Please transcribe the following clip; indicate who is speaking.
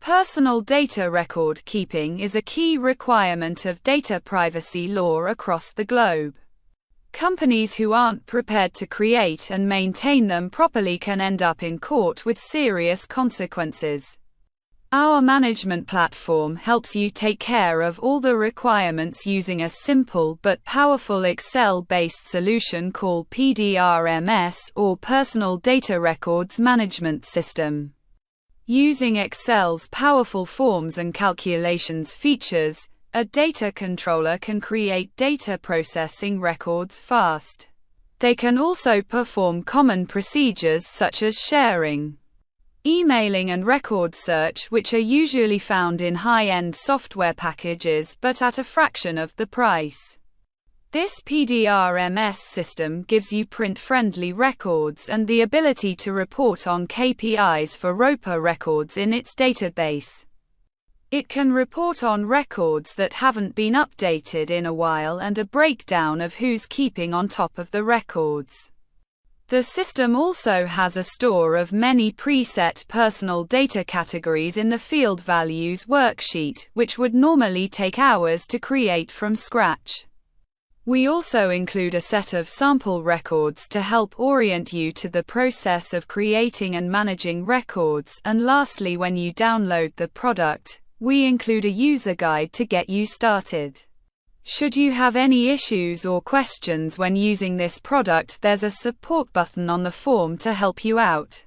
Speaker 1: Personal data record keeping is a key requirement of data privacy law across the globe. Companies who aren't prepared to create and maintain them properly can end up in court with serious consequences. Our management platform helps you take care of all the requirements using a simple but powerful Excel-based solution called PDRMS, or Personal Data Records Management System. Using Excel's powerful forms and calculations features, a data controller can create data processing records fast. They can also perform common procedures such as sharing, emailing and record search, which are usually found in high-end software packages but at a fraction of the price. This PDRMS system gives you print-friendly records and the ability to report on KPIs for ROPA records in its database. It can report on records that haven't been updated in a while and a breakdown of who's keeping on top of the records. The system also has a store of many preset personal data categories in the field values worksheet, which would normally take hours to create from scratch. We also include a set of sample records to help orient you to the process of creating and managing records. And lastly, when you download the product, we include a user guide to get you started. Should you have any issues or questions when using this product, there's a support button on the form to help you out.